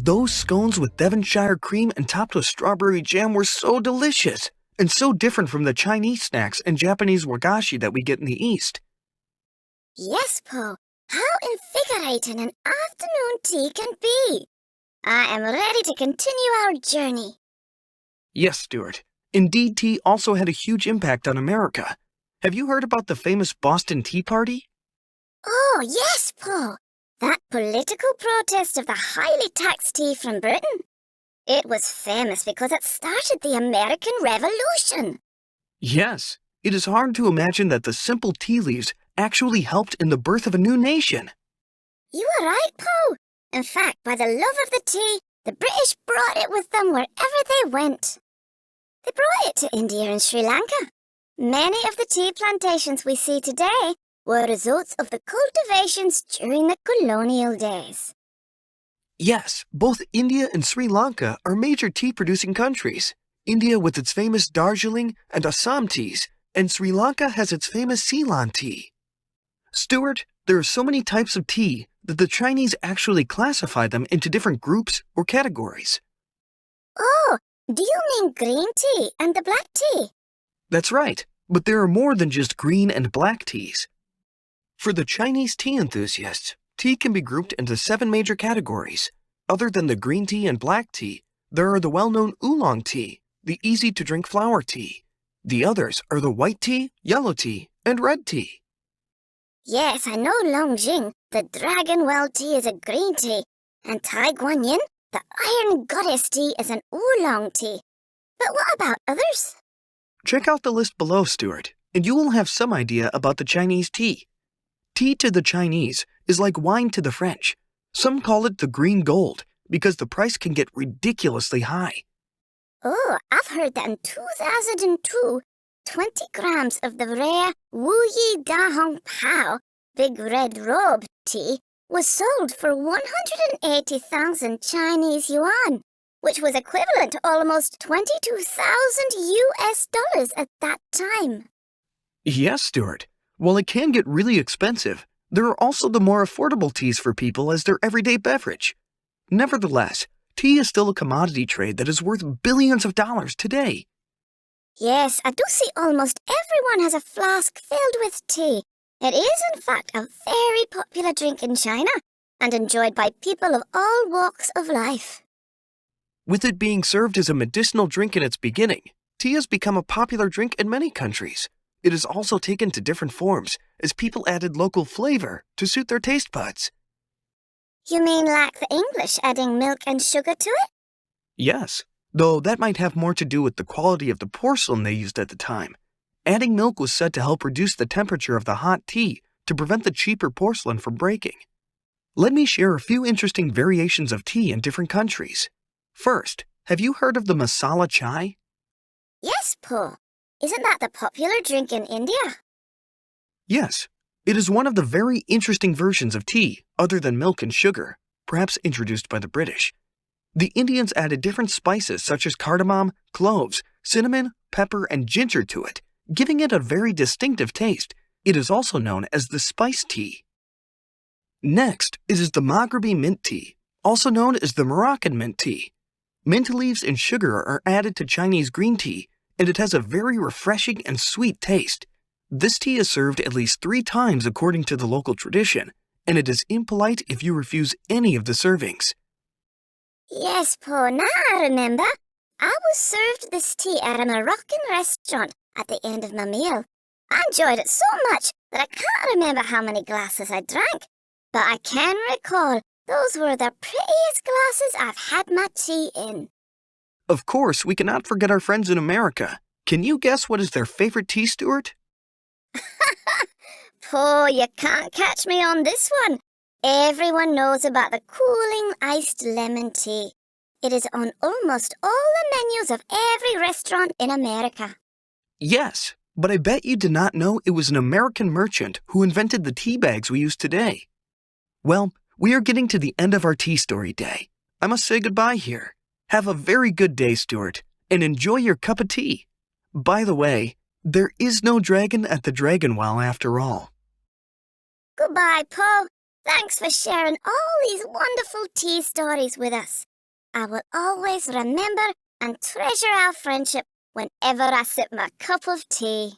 Those scones with Devonshire cream and topped with strawberry jam were so delicious, and so different from the Chinese snacks and Japanese wagashi that we get in the East. Yes, Paul. How invigorating an afternoon tea can be. I am ready to continue our journey. Yes, Stuart. Indeed, tea also had a huge impact on America. Have you heard about the famous Boston Tea Party? Oh, yes, Paul. That political protest of the highly taxed tea from Britain. It was famous because it started the American Revolution. Yes. It is hard to imagine that the simple tea leaves actually helped in the birth of a new nation. You are right, Paul. In fact, by the love of the tea, the British brought it with them wherever they went. They brought it to India and Sri Lanka. Many of the tea plantations we see today were results of the cultivations during the colonial days. Yes, both India and Sri Lanka are major tea-producing countries. India with its famous Darjeeling and Assam teas, and Sri Lanka has its famous Ceylon tea. Stuart, there are so many types of tea that the Chinese actually classify them into different groups or categories. Oh, do you mean green tea and the black tea? That's right, but there are more than just green and black teas. For the Chinese tea enthusiasts, tea can be grouped into 7 major categories. Other than the green tea and black tea, there are the well-known oolong tea, the easy-to-drink flower tea. The others are the white tea, yellow tea, and red tea. Yes, I know Longjing, the dragon well tea, is a green tea, and Tai Guanyin, the iron goddess tea, is an oolong tea. But what about others? Check out the list below, Stuart, and you will have some idea about the Chinese tea. Tea to the Chinese is like wine to the French. Some call it the green gold because the price can get ridiculously high. Oh, I've heard that in 2002, 20 grams of the rare Wu Yi Da Hong Pao Big Red Robe tea was sold for 180,000 Chinese yuan, which was equivalent to almost 22,000 US dollars at that time. Yes, Stuart. While it can get really expensive, there are also the more affordable teas for people as their everyday beverage. Nevertheless, tea is still a commodity trade that is worth billions of dollars today. Yes, I do see almost everyone has a flask filled with tea. It is, in fact, a very popular drink in China and enjoyed by people of all walks of life. With it being served as a medicinal drink in its beginning, tea has become a popular drink in many countries. It has also taken to different forms as people added local flavor to suit their taste buds. You mean like the English adding milk and sugar to it? Yes, though that might have more to do with the quality of the porcelain they used at the time. Adding milk was said to help reduce the temperature of the hot tea to prevent the cheaper porcelain from breaking. Let me share a few interesting variations of tea in different countries. First, have you heard of the masala chai? Yes, Paul. Isn't that the popular drink in India? Yes, it is one of the very interesting versions of tea, other than milk and sugar, perhaps introduced by the British. The Indians added different spices such as cardamom, cloves, cinnamon, pepper, and ginger to it, giving it a very distinctive taste. It is also known as the spice tea. Next is the Maghrebi mint tea, also known as the Moroccan mint tea. Mint leaves and sugar are added to Chinese green tea, and it has a very refreshing and sweet taste. This tea is served at least 3 times according to the local tradition, and it is impolite if you refuse any of the servings. Yes, Paul, now I remember. I was served this tea at a Moroccan restaurant at the end of my meal. I enjoyed it so much that I can't remember how many glasses I drank, but I can recall those were the prettiest glasses I've had my tea in. Of course, we cannot forget our friends in America. Can you guess what is their favorite tea, Stuart? Paul, you can't catch me on this one. Everyone knows about the cooling iced lemon tea. It is on almost all the menus of every restaurant in America. Yes, but I bet you did not know it was an American merchant who invented the tea bags we use today. Well, we are getting to the end of our tea story day. I must say goodbye here. Have a very good day, Stuart, and enjoy your cup of tea. By the way, there is no dragon at the Dragon Well after all. Goodbye, Paul. Thanks for sharing all these wonderful tea stories with us. I will always remember and treasure our friendship whenever I sip my cup of tea.